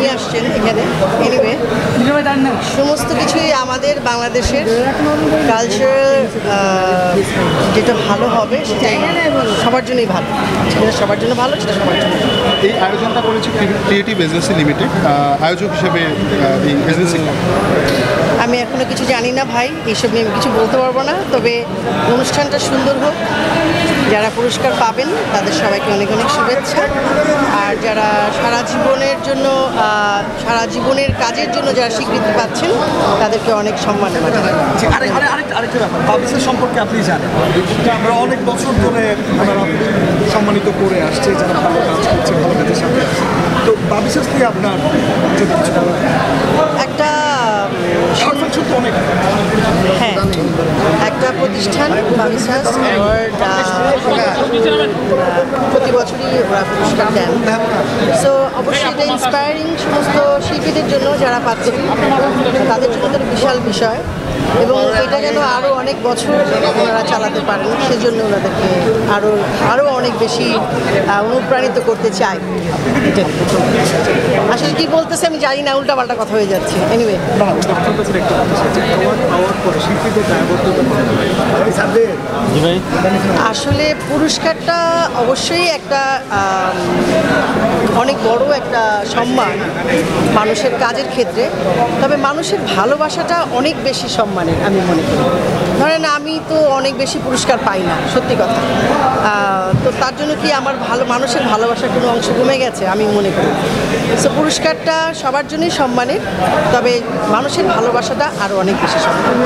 নিয়ে আসছেন এখানে। এনিওয়ে, সমস্ত কিছুই আমাদের বাংলাদেশের কালচার যেটা ভালো হবে সেটাই সবার জন্যই ভালো, যেটা সবার জন্য ভালো সেটা সবার জন্য। এই আয়োজনটা করেছে ক্রিয়েটিভ এজেন্সি লিমিটেড, আয়োজক হিসেবে এই এজেন্সি। আমি এখনো কিছু জানি না ভাই, এইসব নিয়ে আমি কিছু বলতে পারবো না। তবে অনুষ্ঠানটা সুন্দর হোক, যারা পুরস্কার পাবেন তাদের সবাইকে অনেক অনেক শুভেচ্ছা। আর যারা সারা জীবনের জন্য সারা জীবনের কাজের জন্য যারা স্বীকৃতি পাচ্ছেন তাদেরকে অনেক সম্মান জানাই। আরেকটা ব্যাপার, বাবিসের সম্পর্কে আপনি জানেন, আমরা অনেক বছর ধরে ওনারা সম্মানিত করে আসছে, যারা ভালো কাজ করছে, ভালো কাজের সাথে। তো বাবিসের থেকে আপনার যদি কিছু একটা অনেক হ্যাঁ, একটা প্রতিষ্ঠান বাবিসাস অ্যাওয়ার্ড প্রতি বছরই ওরা পুরস্কার দেন। সো অবশ্যই এটা ইন্সপায়ারিং সমস্ত শিল্পীদের জন্য যারা পাচ্ছেন তাদের জন্য তো বিশাল বিষয়, এবং এটা যেন আরও অনেক বছর ওনারা চালাতে পারেন সেজন্য ওনাদেরকে আরও অনেক বেশি অনুপ্রাণিত করতে চাই। আসলে কি বলতেছে আমি জানি না, উল্টাপাল্টা কথা হয়ে যাচ্ছে। এনিওয়ে, আসলে পুরস্কারটা অবশ্যই একটা অনেক বড় একটা সম্মান মানুষের কাজের ক্ষেত্রে। তবে মানুষের ভালোবাসাটা অনেক বেশি সম্মানের আমি মনে করি। ধরেন আমি তো অনেক বেশি পুরস্কার পাই না, সত্যি কথা। তো তার জন্য কি আমার মানুষের ভালোবাসার কোনো অংশ কমে গেছে আমি মনে করি। সো পুরস্কারটা সবার জন্যই সম্মানের, তবে মানুষের ভালোবাসাটা আরও অনেক বেশি সম্মানের।